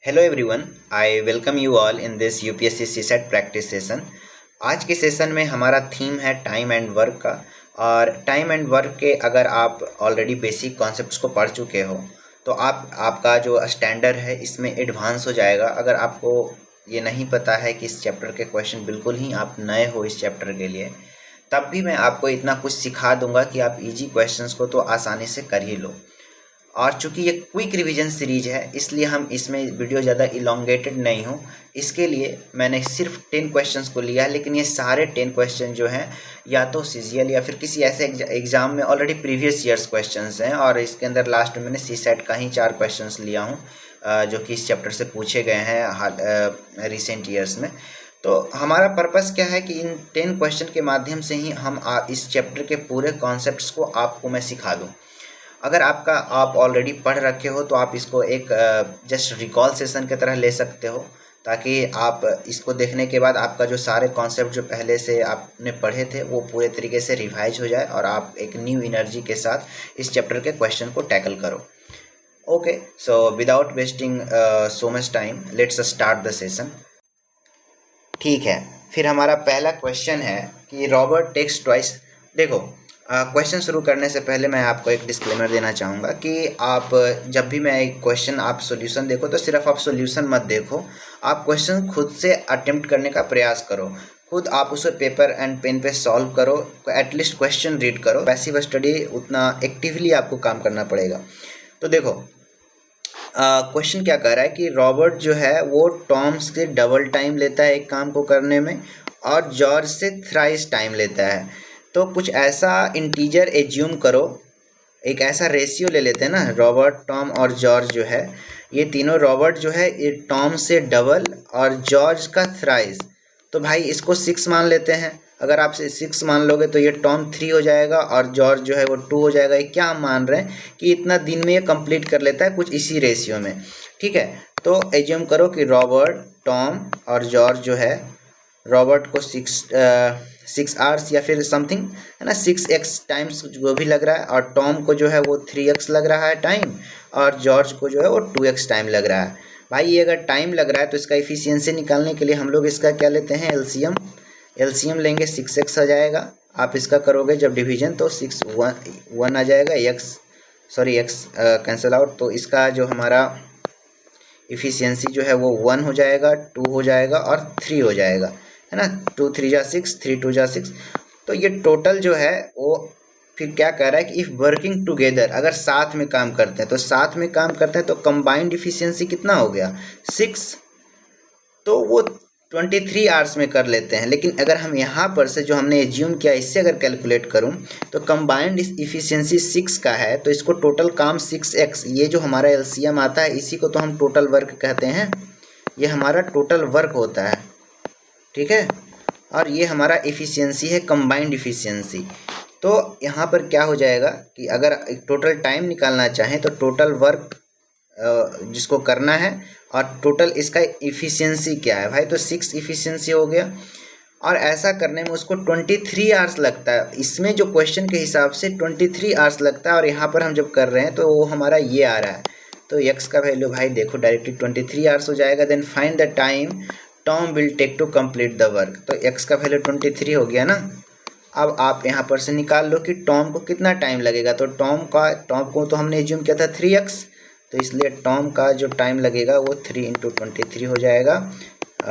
Hello everyone, I welcome you all in this UPSC CSAT practice session. आज के session में हमारा theme है टाइम एंड वर्क का। और टाइम एंड वर्क के अगर आप ऑलरेडी बेसिक कॉन्सेप्ट्स को पढ़ चुके हो तो आपका जो स्टैंडर्ड है इसमें एडवांस हो जाएगा। अगर आपको ये नहीं पता है कि इस चैप्टर के क्वेश्चन बिल्कुल ही आप नए हो इस चैप्टर के लिए, तब भी मैं आपको इतना कुछ सिखा दूंगा कि आप इजी क्वेश्चंस को तो आसानी से कर ही लो। और चूंकि ये क्विक रिवीजन सीरीज है इसलिए हम इसमें वीडियो ज़्यादा इलोंगेटेड नहीं हो, इसके लिए मैंने सिर्फ 10 क्वेश्चंस को लिया है। लेकिन ये सारे 10 क्वेश्चन जो हैं या तो सीजीएल या फिर किसी ऐसे एग्ज़ाम में ऑलरेडी प्रीवियस ईयर्स क्वेश्चंस हैं। और इसके अंदर लास्ट में मैंने सीसेट का ही 4 क्वेश्चंस लिया हूँ जो कि इस चैप्टर से पूछे गए हैं रिसेंट ईयर्स में। तो हमारा पर्पस क्या है कि इन 10 क्वेश्चन के माध्यम से ही हम इस चैप्टर के पूरे कॉन्सेप्ट्स को आपको मैं सिखा दूँ। अगर आप ऑलरेडी पढ़ रखे हो तो आप इसको एक जस्ट रिकॉल सेशन की तरह ले सकते हो, ताकि आप इसको देखने के बाद आपका जो सारे कॉन्सेप्ट जो पहले से आपने पढ़े थे वो पूरे तरीके से रिवाइज हो जाए और आप एक न्यू एनर्जी के साथ इस चैप्टर के क्वेश्चन को टैकल करो। Okay, so without wasting so much time let's start the session. ठीक है, फिर हमारा पहला क्वेश्चन है कि रॉबर्ट टेक्स ट्वाइस। देखो, क्वेश्चन शुरू करने से पहले मैं आपको एक डिस्क्लेमर देना चाहूँगा कि आप जब भी मैं एक क्वेश्चन आप सॉल्यूशन देखो तो सिर्फ आप सॉल्यूशन मत देखो, आप क्वेश्चन खुद से अटेम्प्ट करने का प्रयास करो। खुद आप उसे पेपर एंड पेन पे सॉल्व करो, एटलीस्ट क्वेश्चन रीड करो। पैसिव स्टडी उतना एक्टिवली आपको काम करना पड़ेगा। तो देखो, क्वेश्चन क्या कह रहा है कि रॉबर्ट जो है वो टॉम से डबल टाइम लेता है एक काम को करने में और जॉर्ज से थ्राइस टाइम लेता है। तो कुछ ऐसा इंटीजर एज्यूम करो, एक ऐसा रेशियो ले लेते हैं ना, रॉबर्ट, टॉम और जॉर्ज जो है ये तीनों, रॉबर्ट जो है ये टॉम से डबल और जॉर्ज का थ्राइस। तो भाई इसको 6 मान लेते हैं। अगर आप 6 मान लोगे तो ये टॉम 3 हो जाएगा और जॉर्ज जो है वो 2 हो जाएगा। ये क्या हम मान रहे हैं कि इतना दिन में ये कंप्लीट कर लेता है, कुछ इसी रेशियो में। ठीक है, तो एज्यूम करो कि रॉबर्ट, टॉम और जॉर्ज जो है, रॉबर्ट को 6 आवर्स या फिर समथिंग है ना 6x टाइम्स जो भी लग रहा है, और टॉम को जो है वो 3x लग रहा है टाइम, और जॉर्ज को जो है वो 2x टाइम लग रहा है। भाई ये अगर टाइम लग रहा है तो इसका इफिशियंसी निकालने के लिए हम लोग इसका क्या लेते हैं, एलसीएम। एलसीएम लेंगे, 6x आ जाएगा। आप इसका करोगे जब डिवीजन तो 6 1 आ जाएगा, x कैंसिल आउट, तो इसका जो हमारा इफिशियंसी जो है वो 1 हो जाएगा, 2 हो जाएगा और 3 हो जाएगा, है ना। 2 3 जा 6, 3 2 जा 6। तो ये टोटल जो है वो फिर क्या कह रहा है कि इफ़ वर्किंग टुगेदर, अगर साथ में काम करते हैं तो साथ में काम करते हैं तो कंबाइंड इफिशियंसी कितना हो गया, 6। तो वो 23 आवर्स में कर लेते हैं। लेकिन अगर हम यहाँ पर से जो हमने एज्यूम किया इससे अगर कैलकुलेट करूँ तो कंबाइंड इफिशियंसी 6 का है, तो इसको टोटल काम 6x, ये जो हमारा एलसीएम आता है इसी को तो हम टोटल वर्क कहते हैं। ये हमारा टोटल वर्क होता है, ठीक है। और ये हमारा इफिशियंसी है कंबाइंड इफिशियंसी। तो यहाँ पर क्या हो जाएगा कि अगर टोटल टाइम निकालना चाहें तो टोटल वर्क जिसको करना है और टोटल इसका इफिशियंसी क्या है भाई, तो 6 इफिशियंसी हो गया। और ऐसा करने में उसको 23 आवर्स लगता है। इसमें जो क्वेश्चन के हिसाब से 23 आवर्स लगता है, और यहाँ पर हम जब कर रहे हैं तो वो हमारा ये आ रहा है। तो x का वैल्यू भाई देखो डायरेक्टली 23 आवर्स हो जाएगा। Then find the time Tom will take to complete the work. तो x का वैल्यू 23 हो गया ना। अब आप यहाँ पर से निकाल लो कि टॉम को कितना टाइम लगेगा। तो टॉम को तो हमने एज्यूम किया था 3x, तो इसलिए टॉम का जो टाइम लगेगा वो 3 × 23 हो जाएगा,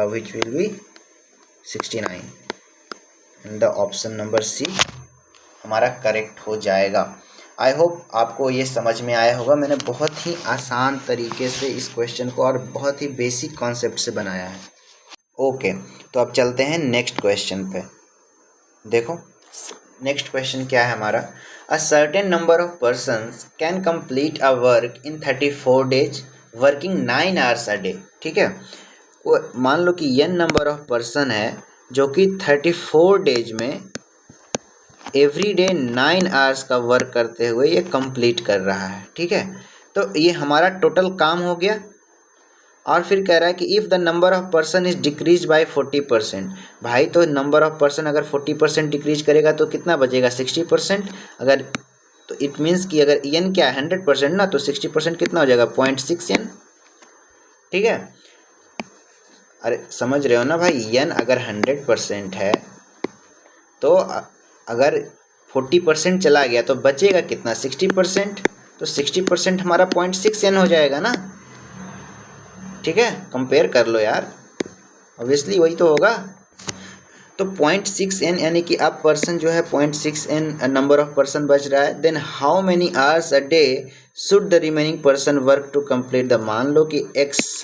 which will be 69। And the option number C हमारा करेक्ट हो जाएगा। आई होप आपको ये समझ में आया होगा। मैंने बहुत ही आसान तरीके से इस क्वेश्चन को और बहुत ही बेसिक कॉन्सेप्ट से बनाया है। ओके, तो अब चलते हैं नेक्स्ट क्वेश्चन पे। देखो नेक्स्ट क्वेश्चन क्या है हमारा, a certain number of persons can complete a work in 34 days working 9 hours a day. ठीक है, वो मान लो कि n नंबर ऑफ पर्सन है जो कि 34 डेज में एवरी डे 9 आवर्स का वर्क करते हुए ये कंप्लीट कर रहा है। ठीक है, तो ये हमारा टोटल काम हो गया। और फिर कह रहा है कि if the number of person is decrease by 40%। भाई तो नंबर ऑफ पर्सन अगर 40% डिक्रीज करेगा तो कितना बचेगा, 60%। अगर तो इट मीन्स कि अगर एन क्या है 100% ना, तो 60% कितना हो जाएगा, 0.6 n। ठीक है, अरे समझ रहे हो ना भाई, n अगर 100% है तो अगर 40% चला गया तो बचेगा कितना, 60%। तो 60% हमारा 0.6n हो जाएगा ना। ठीक है, कंपेयर कर लो यार, ऑब्वियसली वही तो होगा। तो 0.6n यानी कि अब पर्सन जो है 0.6n नंबर ऑफ पर्सन बच रहा है। Then how many hours a day should the remaining person work to complete the, मान लो कि x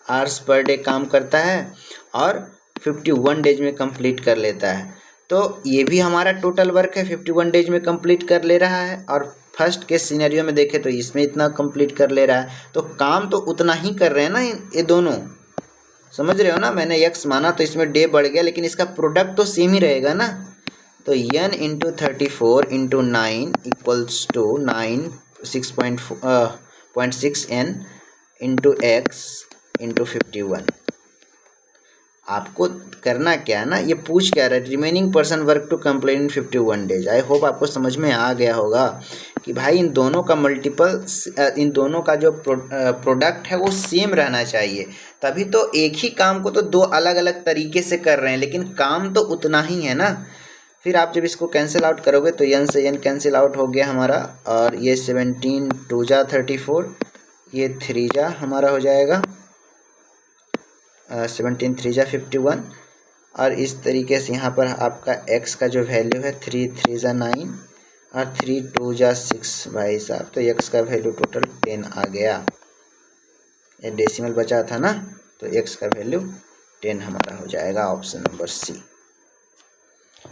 आवर्स पर डे काम करता है और 51 डेज में कंप्लीट कर लेता है। तो ये भी हमारा टोटल वर्क है, 51 डेज में कंप्लीट कर ले रहा है। और फर्स्ट के सिनेरियो में देखें तो इसमें इतना कंप्लीट कर ले रहा है, तो काम तो उतना ही कर रहे हैं ना ये दोनों। समझ रहे हो ना, मैंने x माना तो इसमें डे बढ़ गया, लेकिन इसका प्रोडक्ट तो सेम ही रहेगा ना। तो n into 34 into 9 equals to 9 6.6n into x into 51। आपको करना क्या है ना, ये पूछ क्या रहा है, remaining person work to complete in 51 days. I hope आपको समझ में आ गया होगा कि भाई इन दोनों का मल्टीपल, इन दोनों का जो प्रोडक्ट है वो सेम रहना चाहिए, तभी तो एक ही काम को तो दो अलग अलग तरीके से कर रहे हैं, लेकिन काम तो उतना ही है ना। फिर आप जब इसको कैंसिल आउट करोगे तो n से n कैंसिल आउट हो गया हमारा, और ये 17 2 जा 34, ये 3 जा हमारा हो जाएगा 17 3 जा 51। और इस तरीके से यहाँ पर आपका x का जो वैल्यू है 3 3 जा 9 और 3 2 जा 6 भाई साहब, तो x का वैल्यू टोटल 10 आ गया। ये डेसिमल बचा था ना, तो x का वैल्यू 10 हमारा हो जाएगा, option number C.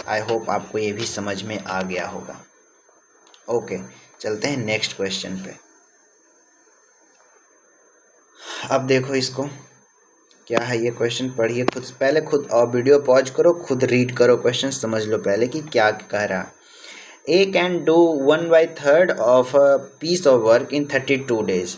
I hope आपको ये भी समझ में आ गया होगा। ओके, चलते हैं नेक्स्ट क्वेश्चन पे। अब देखो इसको क्या है, ये क्वेश्चन पढ़िए खुद, पहले खुद और वीडियो पॉज करो, खुद रीड करो, क्वेश्चन समझ लो पहले कि क्या कह रहा। A can do 1/3 of a piece of work in 32 days.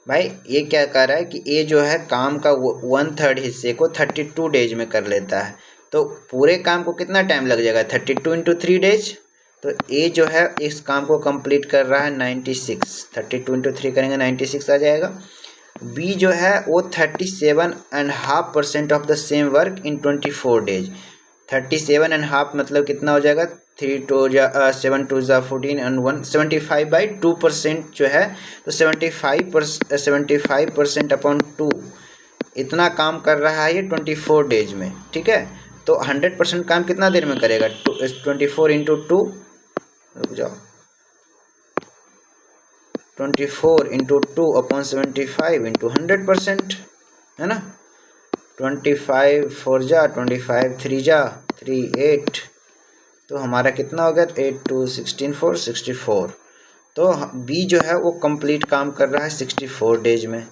भाई ये क्या कह रहा है कि ए जो है काम का 1/3 हिस्से को 32 डेज में कर लेता है, तो पूरे काम को कितना टाइम लग जाएगा, 32 इंटू 3 डेज। तो ए जो है इस काम को कंप्लीट कर रहा है 96, 32 इंटू 3 करेंगे 96 आ जाएगा। बी जो है वो 37.5% of the same work in 24 days. 37.5 मतलब कितना हो जाएगा, 3 2 जा 7 2 जा 14 एंड 1 75/2% जो है, तो 75% अपॉन 2 इतना काम कर रहा है ये 24 डेज में। ठीक है, तो 100% काम कितना देर में करेगा, 24 इंटू 2, रुक जाओ, 24 इंटू 2 अपॉन 75 इंटू 100%, है ना। 25 4 जा 25 3 जा 3 8, तो हमारा कितना हो गया, 8 2 16 4 64। तो बी जो है वो कंप्लीट काम कर रहा है 64 डेज में।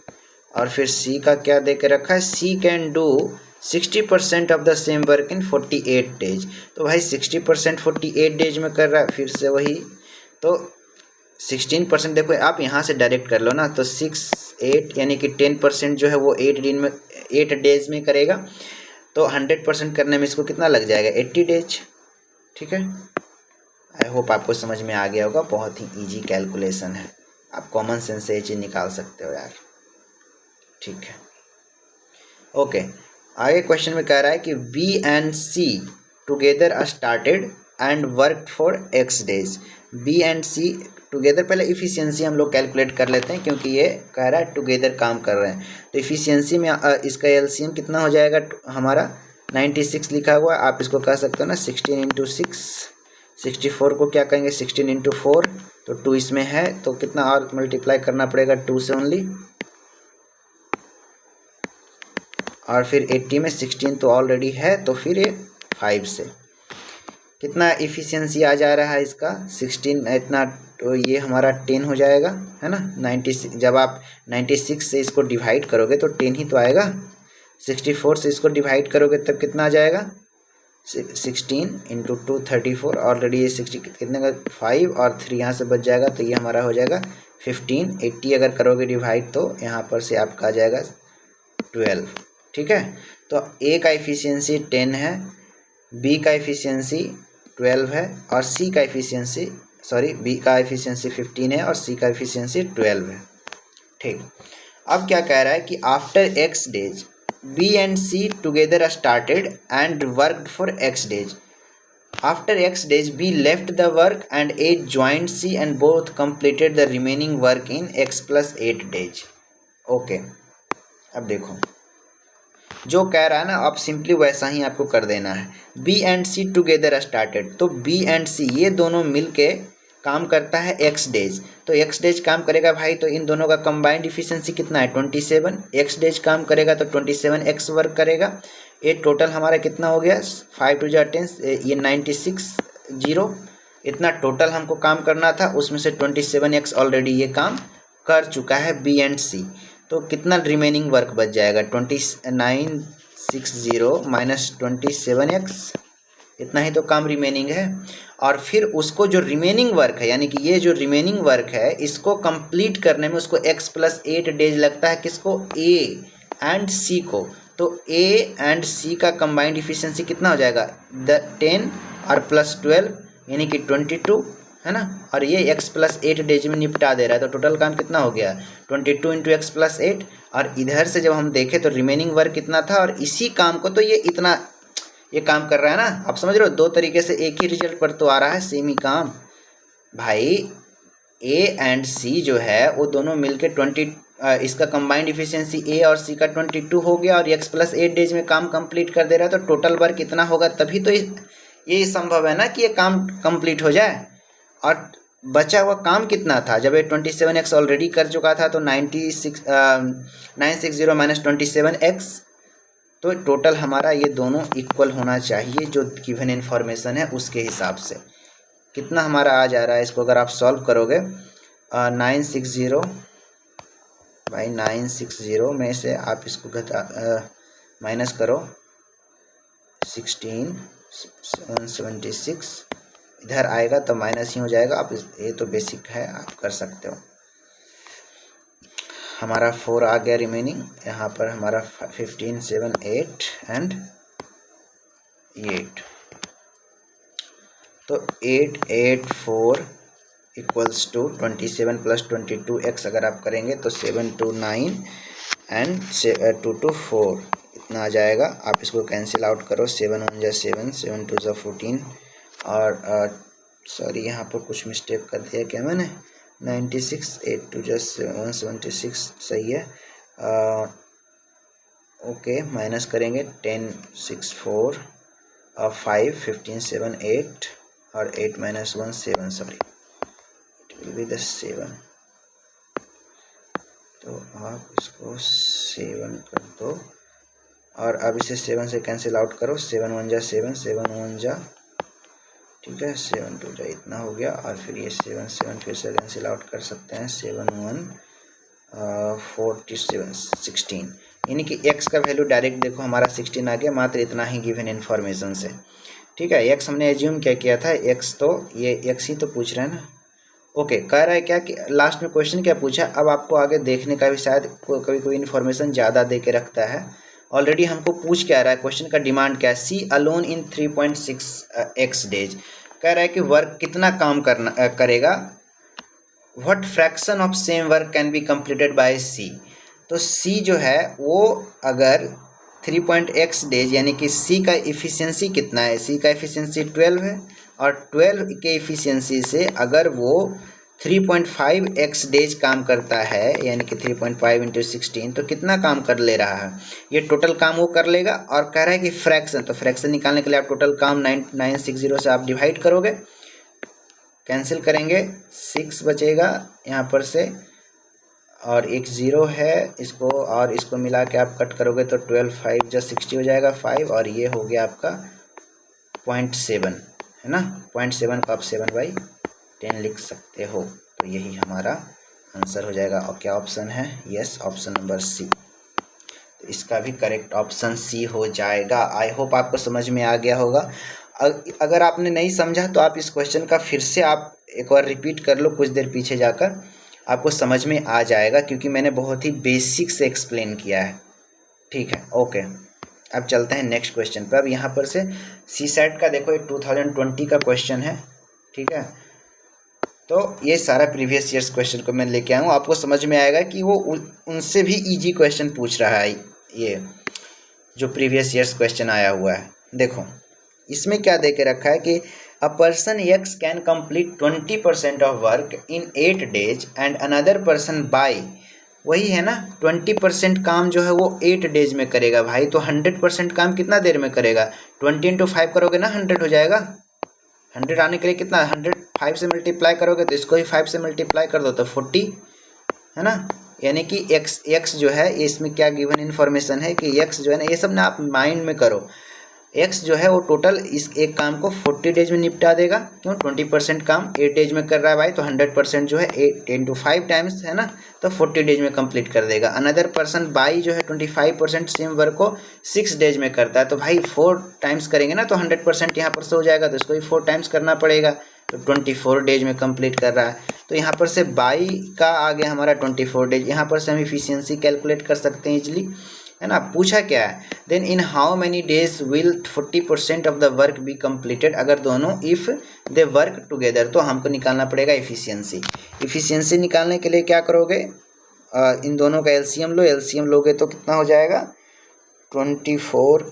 और फिर सी का क्या दे के रखा है, C can do 60% of the same work in 48 days. तो भाई 60% 48 डेज में कर रहा है, फिर से वही, तो 16% देखो आप यहाँ से डायरेक्ट कर लो ना, तो 6 8 यानी कि 10% जो है वो 8 डेज में करेगा, तो 100% करने में इसको कितना लग जाएगा, 80 डेज। ठीक है, आई होप आपको समझ में आ गया होगा, बहुत ही इजी कैलकुलेशन है, आप कॉमन सेंस से ये चीज़ निकाल सकते हो यार। ठीक है, ओके, आगे क्वेश्चन में कह रहा है कि B and C together are started and work for x days. B and C together, पहले इफ़िशियंसी हम लोग कैलकुलेट कर लेते हैं, क्योंकि ये कह रहा है टुगेदर काम कर रहे हैं। तो इफ़िशियंसी में इसका एलसीएम कितना हो जाएगा हमारा, 96 लिखा हुआ, आप इसको कह सकते हो ना 16 इंटू 6। 64 को क्या कहेंगे, 16 इंटू 4, तो 2 इसमें है, तो कितना और मल्टीप्लाई करना पड़ेगा 2 से ओनली, और फिर 80 में 16 तो ऑलरेडी है, तो फिर ये 5 से कितना इफ़िशियंसी आ जा रहा है इसका 16 इतना, तो ये हमारा 10 हो जाएगा, है ना। 96 जब आप 96 से इसको डिवाइड करोगे तो 10 ही तो आएगा। 64 से इसको डिवाइड करोगे तब कितना आ जाएगा, 16 इंटू 2 34, ऑलरेडी ये 60 कितने का 5 और 3 यहाँ से बच जाएगा, तो ये हमारा हो जाएगा 15। 80 अगर करोगे डिवाइड तो यहाँ पर से आपका आ जाएगा 12। ठीक है, तो ए का इफ़िशियंसी 10 है, बी का इफ़िशियंसी 12 है, और सी का इफ़िशियंसी बी का इफ़िशियंसी 15 है और सी का इफ़िशियंसी 12 है। ठीक, अब क्या कह रहा है कि after x days B and C together started and worked for x days. After x days B left the work and A joined C and both completed the remaining work in x plus 8 days. Okay अब देखो जो कह रहा है ना, आप simply वैसा ही आपको कर देना है। B and C together started, तो बी एंड सी ये दोनों मिलके काम करता है एक्स डेज, तो एक्स डेज काम करेगा भाई, तो इन दोनों का कंबाइंड इफिशिएंसी कितना है 27। एक्स डेज काम करेगा तो 27 एक्स वर्क करेगा। ये टोटल हमारा कितना हो गया 5 टू जा 10, ये 96 जीरो, इतना टोटल हमको काम करना था, उसमें से 27 एक्स ऑलरेडी ये काम कर चुका है बी एंड सी। तो कितना रिमेनिंग वर्क बच जाएगा 2960 माइनस 27x, इतना ही तो काम रिमेनिंग है। और फिर उसको जो रिमेनिंग वर्क है, यानी कि ये जो रिमेनिंग वर्क है इसको कंप्लीट करने में उसको x प्लस 8 डेज लगता है, किसको A एंड C को। तो A एंड C का कंबाइंड इफिशिएंसी कितना हो जाएगा 10 और प्लस 12 यानी कि 22 है ना, और ये x प्लस 8 डेज में निपटा दे रहा है, तो टोटल काम कितना हो गया 22 इंटू एक्स प्लस 8। और इधर से जब हम देखें तो रिमेनिंग वर्क कितना था, और इसी काम को तो ये इतना ये काम कर रहा है ना, आप समझ रहे हो, दो तरीके से एक ही रिजल्ट पर तो आ रहा है सेम ही काम भाई। ए एंड सी जो है वो दोनों मिलके 20, इसका कंबाइंड इफिशिएंसी ए और सी का 22 हो गया, और x प्लस 8 डेज में काम कंप्लीट कर दे रहा है, तो टोटल वर्क कितना होगा, तभी तो ये संभव है ना कि ये काम कंप्लीट हो जाए। और बचा हुआ काम कितना था, जब ये 27x ऑलरेडी कर चुका था, तो 960 माइनस 27x, तो टोटल हमारा ये दोनों इक्वल होना चाहिए जो गिवन इन्फॉर्मेशन है उसके हिसाब से। कितना हमारा आ जा रहा है, इसको अगर आप सॉल्व करोगे 960 भाई 960 में से आप इसको माइनस करो 16 176, इधर आएगा तो माइनस ही हो जाएगा। आप ये तो बेसिक है, आप कर सकते हो। हमारा 4 आ गया रिमेनिंग, यहाँ पर हमारा 15 7 8 एंड 8, तो 8 8 4 इक्वल्स टू 27 प्लस 22x अगर आप करेंगे तो 7 2 9 एंड 2 2 4 इतना आ जाएगा। आप इसको कैंसिल आउट करो, 7 1 जा 7 7 2 जा 14, और सॉरी यहाँ पर कुछ मिस्टेक कर दिया क्या मैंने, 96 8 2 जा 176 सही है। ओके माइनस करेंगे 10 6 4 और 5 15 7 8 और 8 minus 1 7, sorry it will be the 7, तो आप इसको 7 कर दो, और अब इसे 7 से कैंसिल आउट करो, 7 1 जा 7 7 1 जा, ठीक है 7 2 जा इतना हो गया, और फिर ये 7 7 फिर से कैंसिल आउट कर सकते हैं, 7 1 47 16, यानी कि x का वैल्यू डायरेक्ट देखो हमारा 16 आ गया, मात्र इतना ही गिवन इन्फॉर्मेशन से। ठीक है, x हमने एज्यूम क्या किया था, x तो ये x ही तो पूछ रहा है ना। ओके कह रहा है क्या कि लास्ट में क्वेश्चन क्या पूछा, अब आपको आगे देखने का भी शायद कभी कोई इन्फॉर्मेशन ज़्यादा दे के रखता है। ऑलरेडी हमको पूछ क्या रहा है, क्वेश्चन का डिमांड क्या है, सी अलोन इन 3.6x डेज, कह रहा है कि वर्क कितना काम करेगा, what fraction of same work can be completed by C. तो सी जो है वो अगर 3.x डेज, यानी कि सी का इफ़िशियंसी कितना है, सी का इफ़िशियंसी 12 है, और 12 के इफ़िशियंसी से अगर वो 3.5x डेज काम करता है, यानी कि 3.5 इंटू 16, तो कितना काम कर ले रहा है, ये टोटल काम वो कर लेगा। और कह रहा है कि फ्रैक्शन, तो फ्रैक्शन निकालने के लिए आप टोटल काम 960 से आप डिवाइड करोगे, कैंसिल करेंगे 6 बचेगा यहाँ पर से, और एक 0 है, इसको और इसको मिला के आप कट करोगे तो 12 5 जा 60 हो जाएगा 5, और ये हो गया आपका 0.7 है ना, 0.7 को आप 7/10 लिख सकते हो, तो यही हमारा आंसर हो जाएगा। और क्या ऑप्शन है, यस ऑप्शन नंबर सी, तो इसका भी करेक्ट ऑप्शन सी हो जाएगा। आई होप आपको समझ में आ गया होगा। अगर आपने नहीं समझा तो आप इस क्वेश्चन का फिर से आप एक बार रिपीट कर लो, कुछ देर पीछे जाकर आपको समझ में आ जाएगा, क्योंकि मैंने बहुत ही बेसिक से एक्सप्लेन किया है। ठीक है, ओके अब चलते हैं नेक्स्ट क्वेश्चन पर। अब यहाँ पर से सी सेट का देखो, ये 2020 का क्वेश्चन है, ठीक है। तो ये सारा प्रीवियस ईयर्स क्वेश्चन को मैं लेके आया हूँ, आपको समझ में आएगा कि वो उनसे भी इजी क्वेश्चन पूछ रहा है। ये जो प्रीवियस ईयर्स क्वेश्चन आया हुआ है, देखो इसमें क्या दे के रखा है कि a person x can complete 20% of work in 8 days and another person by, वही है ना 20% काम जो है वो 8 डेज में करेगा भाई, तो 100% काम कितना देर में करेगा? 20 इंटू 5 करोगे ना 100 हो जाएगा। 100 आने के लिए कितना 100 5 से मल्टीप्लाई करोगे तो इसको ही 5 से मल्टीप्लाई कर दो तो 40 है ना। यानी कि एक्स जो है, इसमें क्या गिवन इन्फॉर्मेशन है कि एक्स जो है ना, ये सब ना आप माइंड में करो। एक्स जो है वो टोटल इस एक काम को 40 डेज में निपटा देगा, क्यों 20% काम 8 डेज में कर रहा है भाई, तो 100% जो है 8 इंटू 5 टाइम्स है ना, तो 40 डेज में कंप्लीट कर देगा। अनदर पर्सन बाई जो है 25% सेम वर्क को 6 डेज में करता है, तो भाई 4 टाइम्स करेंगे ना तो 100% यहाँ पर से हो जाएगा, तो इसको भी 4 टाइम्स करना पड़ेगा, तो 24 डेज में कंप्लीट कर रहा है। तो यहाँ पर से बाई का आ गया हमारा 24 डेज, यहाँ पर से हम इफिशियंसी कैलकुलेट कर सकते हैं इजली, है ना। पूछा क्या है, then in how many days will 40% of the work be completed, अगर दोनों इफ़ दे वर्क टुगेदर, तो हमको निकालना पड़ेगा इफिशियंसी। इफिशियंसी निकालने के लिए क्या करोगे, इन दोनों का एलसीएम लो, एलसीएम लोगे तो कितना हो जाएगा 24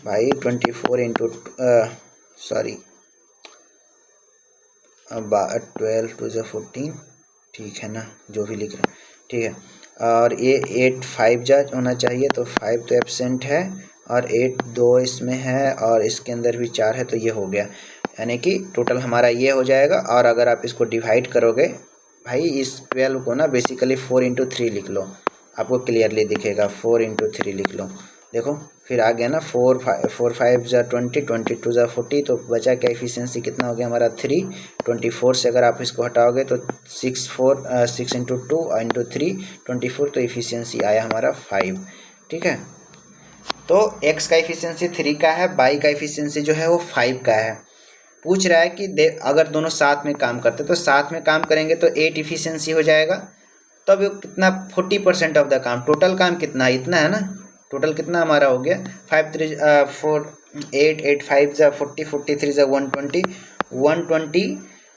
भाई 24 इंटू सॉरी 12 टू ज़ा 14, ठीक है ना, जो भी लिख रहे हैं ठीक है। और ये 8 5 जा होना चाहिए, तो 5 तो एब्सेंट है और 8 2 इसमें है और इसके अंदर भी 4 है, तो ये हो गया, यानी कि टोटल हमारा ये हो जाएगा। और अगर आप इसको डिवाइड करोगे भाई, इस 12 को ना बेसिकली 4 इंटू 3 लिख लो, आपको क्लियरली दिखेगा, 4 इंटू 3 लिख लो, देखो फिर आ गया ना 4 5 ज़ा 20 22 ज़ा 40, तो बचा क्या इफिशियंसी कितना हो गया हमारा 3। 24 से अगर आप इसको हटाओगे तो 6 इंटू 2 इंटू 3 24, तो इफिशियंसी आया हमारा 5, ठीक है। तो x का इफिशियंसी 3 का है, बाई का इफिशियंसी जो है वो 5 का है। पूछ रहा है कि अगर दोनों साथ में काम करते तो साथ में काम करेंगे तो 8 इफिशियंसी हो जाएगा, तब ये कितना 40% ऑफ द काम, टोटल काम कितना इतना है ना, टोटल कितना हमारा हो गया 5 3 4 8 8 5 ज़ा 40 43 ज़ा 120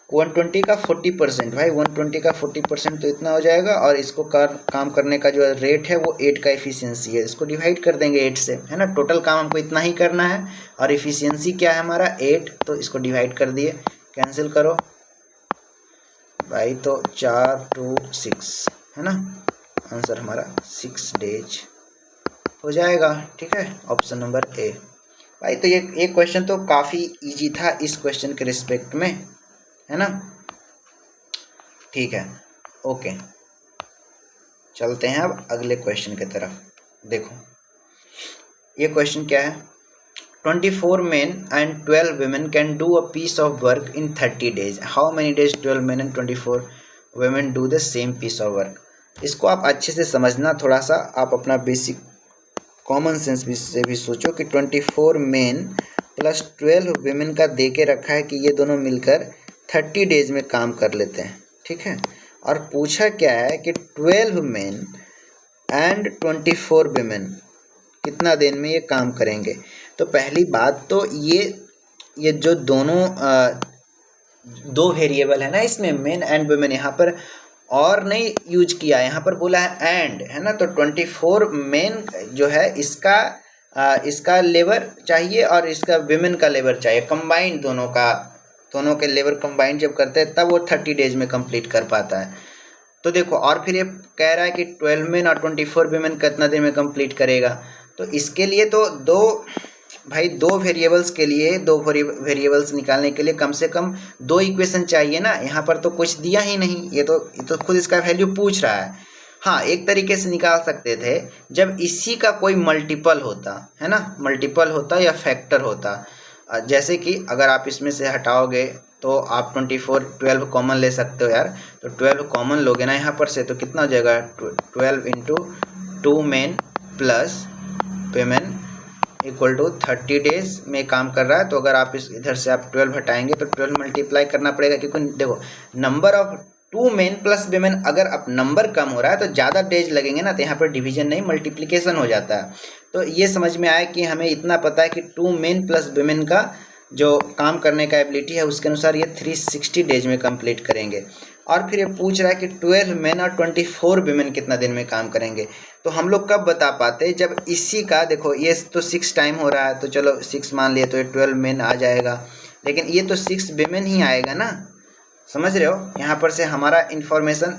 120 का 40% भाई, 120 का 40% तो इतना हो जाएगा। और इसको काम करने का जो रेट है वो 8 का इफिशियंसी है, इसको डिवाइड कर देंगे 8 से, है ना। टोटल काम हमको इतना ही करना है और इफिशियंसी क्या है हमारा 8, तो इसको डिवाइड कर दिए, कैंसिल करो भाई, तो 4 2 6 है ना, आंसर हमारा 6 डेज हो जाएगा, ठीक है, ऑप्शन नंबर ए भाई। तो ये क्वेश्चन तो काफ़ी इजी था इस क्वेश्चन के रिस्पेक्ट में, है ना, ठीक है, ओके। चलते हैं अब अगले क्वेश्चन की तरफ। देखो ये क्वेश्चन क्या है, 24 men and 12 women can do a piece of work in 30 days. How many days 12 men and 24 women do the same piece of work? इसको आप अच्छे से समझना, थोड़ा सा आप अपना बेसिक कॉमन सेंस से भी सोचो कि 24 मेन प्लस 12 वेमेन का दे के रखा है कि ये दोनों मिलकर 30 डेज में काम कर लेते हैं, ठीक है। और पूछा क्या है कि 12 मेन एंड 24 वेमेन कितना दिन में ये काम करेंगे। तो पहली बात तो ये जो दोनों दो वेरिएबल है ना इसमें, मेन एंड वुमेन, यहाँ पर और नहीं यूज किया, यहाँ पर बोला है एंड, है ना। तो 24 मेन जो है इसका लेबर चाहिए और इसका विमेन का लेबर चाहिए, कंबाइंड दोनों के लेबर कंबाइंड जब करते हैं तब वो 30 डेज में कंप्लीट कर पाता है। तो देखो, और फिर ये कह रहा है कि 12 मेन और 24 विमेन कितना दिन में कंप्लीट करेगा। तो इसके लिए तो दो वेरिएबल्स के लिए, दो वेरिएबल्स निकालने के लिए कम से कम 2 इक्वेशन चाहिए ना। यहाँ पर तो कुछ दिया ही नहीं, ये तो खुद इसका वैल्यू पूछ रहा है। हाँ, एक तरीके से निकाल सकते थे जब इसी का कोई मल्टीपल होता, है ना, मल्टीपल होता या फैक्टर होता। जैसे कि अगर आप इसमें से हटाओगे तो आप 12 कॉमन ले सकते हो यार, तो 12 कॉमन लोगे ना यहाँ पर से, तो कितना हो जाएगा 12 into 2 men plus women equal to 30 days में काम कर रहा है। तो अगर आप इधर से आप 12 हटाएंगे तो 12 मल्टीप्लाई करना पड़ेगा, क्योंकि देखो number of 2 men plus women, अगर अब नंबर कम हो रहा है तो ज़्यादा डेज लगेंगे ना, तो यहाँ पर डिवीजन नहीं मल्टीप्लिकेशन हो जाता है। तो ये समझ में आया कि हमें इतना पता है कि 2 मेन प्लस वेमेन का जो काम करने का एबिलिटी है उसके अनुसार ये 360 डेज में कंप्लीट करेंगे। और फिर ये पूछ रहा है कि 12 मेन और 24 वीमेन कितना दिन में काम करेंगे। तो हम लोग कब बता पाते, जब इसी का देखो ये तो 6 टाइम हो रहा है, तो चलो 6 मान लिए, तो ये 12 मेन आ जाएगा, लेकिन ये तो 6 वीमेन ही आएगा ना, समझ रहे हो। यहाँ पर से हमारा इन्फॉर्मेशन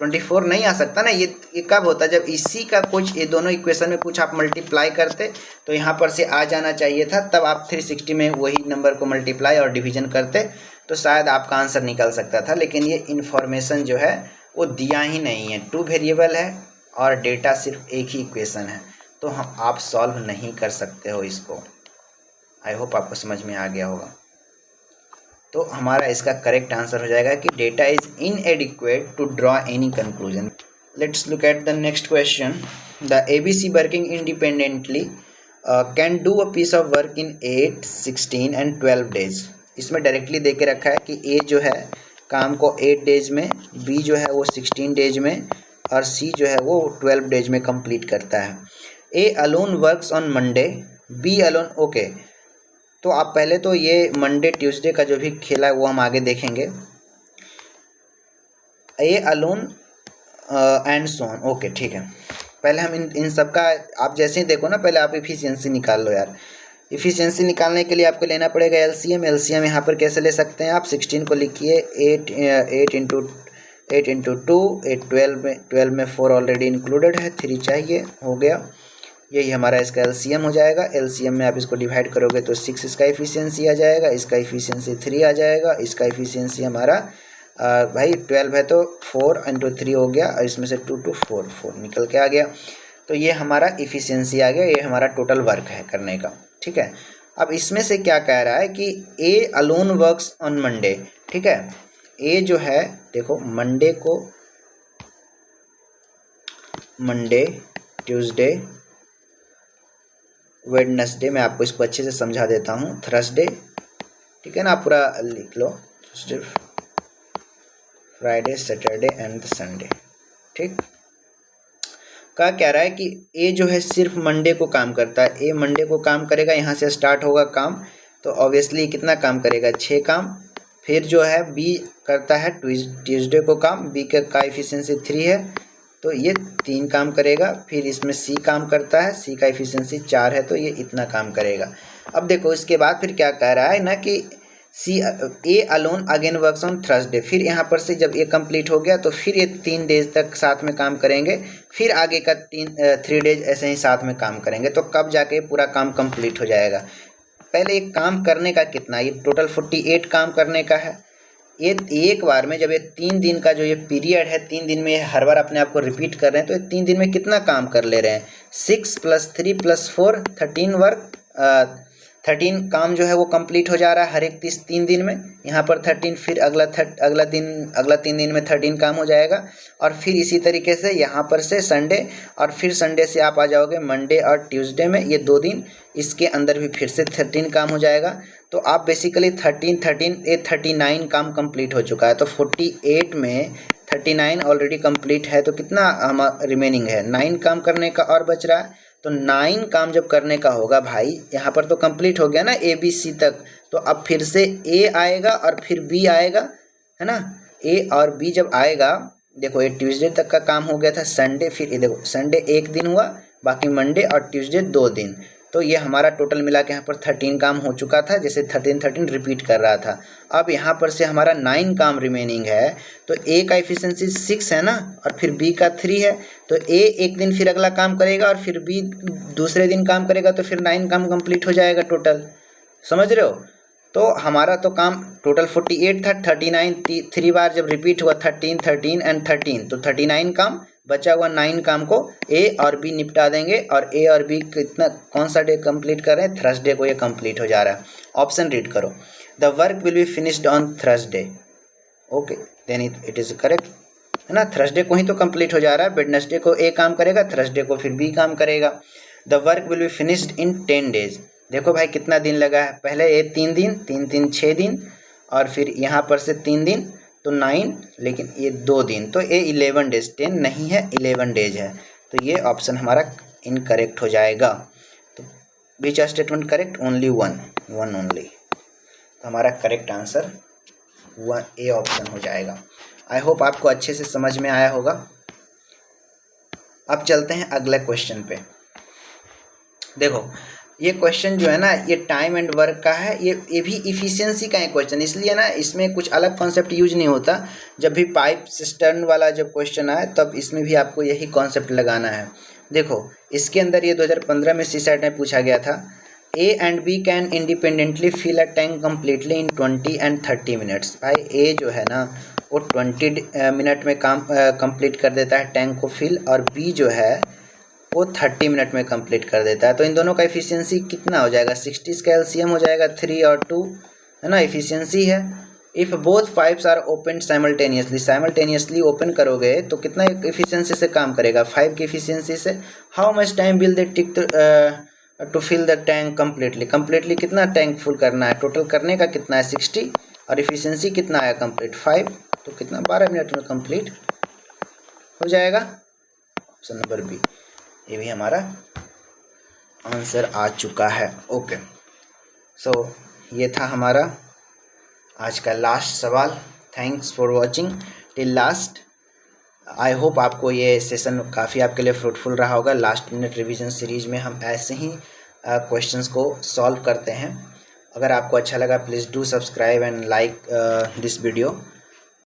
24 नहीं आ सकता ना। ये कब होता है, जब इसी का कुछ, ये दोनों इक्वेशन में कुछ आप मल्टीप्लाई करते तो यहाँ पर से आ जाना चाहिए था, तब आप 360 में वही नंबर को मल्टीप्लाई और डिवीजन करते तो शायद आपका आंसर निकल सकता था। लेकिन ये इन्फॉर्मेशन जो है वो दिया ही नहीं है, 2 वेरिएबल है और डेटा सिर्फ एक ही इक्वेशन है, तो हम आप सॉल्व नहीं कर सकते हो इसको। आई होप आपको समझ में आ गया होगा। तो हमारा इसका करेक्ट आंसर हो जाएगा कि data is inadequate to draw any conclusion. Let's look at the next question. The ABC working independently can do a piece of work in 8, 16 and 12 days. इसमें डायरेक्टली दे के रखा है कि A जो है काम को 8 डेज में, B जो है वो 16 डेज में और C जो है वो 12 डेज में कंप्लीट करता है। A alone works on Monday, B alone, okay. तो आप पहले तो ये मंडे ट्यूसडे का जो भी खेला है वो हम आगे देखेंगे। A alone and so on, okay ठीक है। पहले हम इन सब का, आप जैसे ही देखो ना, पहले आप इफिशियंसी निकाल लो यार। इफिशियंसी निकालने के लिए आपको लेना पड़ेगा एलसीएम। एलसीएम यहाँ पर कैसे ले सकते हैं आप, 16 को लिखिए 8 इंटू 2, 8 12 में 4 ऑलरेडी इंक्लूडेड है, 3 चाहिए, हो गया। यही हमारा इसका एलसीएम हो जाएगा। एलसीएम में आप इसको डिवाइड करोगे तो 6 इसका इफिशियंसी आ जाएगा, इसका इफिशियंसी 3 आ जाएगा, इसका इफिशियंसी हमारा भाई 12 है तो 4 इंटू 3 हो गया, और इसमें से 2 2 4 निकल के आ गया। तो ये हमारा इफिशियंसी आ गया, ये हमारा टोटल वर्क है करने का, ठीक है। अब इसमें से क्या कह रहा है कि A alone works on Monday, ठीक है। ए जो है देखो, मंडे को, मंडे ट्यूसडे वेडनेसडे, मैं आपको इसको अच्छे से समझा देता हूँ, थर्सडे, ठीक है ना, आप पूरा लिख लो, Thursday Friday Saturday and Sunday, ठीक। क्या कह रहा है कि ए जो है सिर्फ मंडे को काम करता है, ए मंडे को काम करेगा, यहाँ से स्टार्ट होगा काम, तो ऑब्वियसली कितना काम करेगा, 6 काम। फिर जो है बी करता है ट्यूसडे को काम, बी का एफिशिएंसी 3 है तो ये 3 काम करेगा। फिर इसमें सी काम करता है, सी का एफिशिएंसी 4 है तो ये इतना काम करेगा। अब देखो इसके बाद फिर क्या कह रहा है ना कि A alone again works on Thursday. फिर यहाँ पर से जब ये कंप्लीट हो गया तो फिर ये 3 डेज तक साथ में काम करेंगे, फिर आगे का 3 डेज ऐसे ही साथ में काम करेंगे, तो कब जाके पूरा काम कंप्लीट हो जाएगा। पहले एक काम करने का कितना, ये टोटल 48 काम करने का है। ये एक बार में जब ये 3 दिन का जो ये पीरियड है, 3 दिन में ये हर बार अपने आप को रिपीट कर रहे हैं, तो ये 3 दिन में कितना काम कर ले रहे हैं, 6 + 3 + 4 13 वर्क, 13 काम जो है वो कंप्लीट हो जा रहा है हर एक 3 दिन में। यहाँ पर 13, फिर अगला 3 दिन में 13 काम हो जाएगा, और फिर इसी तरीके से यहाँ पर से संडे, और फिर संडे से आप आ जाओगे मंडे और ट्यूसडे में, ये 2 दिन, इसके अंदर भी फिर से 13 काम हो जाएगा। तो आप बेसिकली 39 काम कंप्लीट हो चुका है। तो 48 में 39 ऑलरेडी कंप्लीट है, तो कितना हम रिमेनिंग है, 9 काम करने का और बच रहा है। तो 9 काम जब करने का होगा भाई, यहाँ पर तो कंप्लीट हो गया ना ए बी सी तक, तो अब फिर से ए आएगा और फिर बी आएगा, है ना। ए और बी जब आएगा, देखो ये ट्यूसडे तक का काम हो गया था, संडे, फिर ये देखो संडे 1 दिन हुआ, बाकी मंडे और ट्यूसडे 2 दिन, तो ये हमारा टोटल मिला के यहाँ पर 13 काम हो चुका था, जैसे 13 रिपीट कर रहा था। अब यहाँ पर से हमारा 9 काम रिमेनिंग है, तो ए का एफिशिएंसी 6 है ना, और फिर बी का 3 है, तो ए एक दिन फिर अगला काम करेगा और फिर बी दूसरे दिन काम करेगा, तो फिर 9 काम कंप्लीट हो जाएगा टोटल, समझ रहे हो। तो हमारा तो काम टोटल 48 था, 39 3 बार जब रिपीट हुआ, 13 एंड 13, तो 39 काम, बचा हुआ 9 काम को ए और बी निपटा देंगे। और ए और बी कितना, कौन सा डे कंप्लीट कर रहे हैं, थर्सडे को ये कंप्लीट हो जा रहा है। ऑप्शन रीड करो, the work will be finished on Thursday, okay then it is correct, है ना। थर्सडे को ही तो कंप्लीट हो जा रहा है, वेडनेसडे को ए काम करेगा, थर्सडे को फिर बी काम करेगा। The work will be finished in 10 days, देखो भाई कितना दिन लगा है, पहले ये 3 दिन, 3 6 दिन, और फिर यहाँ पर से 3 दिन, तो 9, लेकिन ये 2 दिन, तो ये 11 डेज, 10 नहीं है 11 डेज है, तो ये ऑप्शन हमारा इनकरेक्ट हो जाएगा। तो which statement correct, only one only, तो हमारा करेक्ट आंसर वह ए ऑप्शन हो जाएगा। आई होप आपको अच्छे से समझ में आया होगा। अब चलते हैं अगले क्वेश्चन पे। देखो ये क्वेश्चन जो है ना, ये टाइम एंड वर्क का है। ये भी इफ़िशियंसी का है क्वेश्चन, इसलिए ना इसमें कुछ अलग कॉन्सेप्ट यूज नहीं होता। जब भी पाइप सिस्टर्न वाला जब क्वेश्चन आए तब इसमें भी आपको यही कॉन्सेप्ट लगाना है। देखो इसके अंदर ये 2015 में सीसैट में पूछा गया था। A and B can independently fill a tank completely in 20 and 30 minutes. भाई ए जो है ना वो 20 मिनट में काम कंप्लीट कर देता है टैंक को फिल, और बी जो है वो 30 मिनट में कंप्लीट कर देता है। तो इन दोनों का इफ़िशियंसी कितना हो जाएगा? 60 का एलसीएम हो जाएगा 3 और 2, है ना, इफ़िशियंसी है। If both pipes are open simultaneously open करोगे तो कितना इफ़िशियंसी से काम करेगा? 5 की इफ़िशियंसी से। How much time will they take to fill the tank completely कितना टैंक फुल करना है? टोटल करने का कितना है? 60, और इफ़िशियंसी कितना आया कंप्लीट? 5, तो कितना 12 मिनट में कंप्लीट हो जाएगा। ऑप्शन नंबर बी, ये भी हमारा आंसर आ चुका है। ओके, सो ये था हमारा आज का लास्ट सवाल। Thanks for watching till last. I hope आपको ये सेशन काफ़ी आपके लिए फ्रूटफुल रहा होगा। लास्ट मिनट रिवीजन सीरीज में हम ऐसे ही क्वेश्चंस को सॉल्व करते हैं। अगर आपको अच्छा लगा please do subscribe and like this video.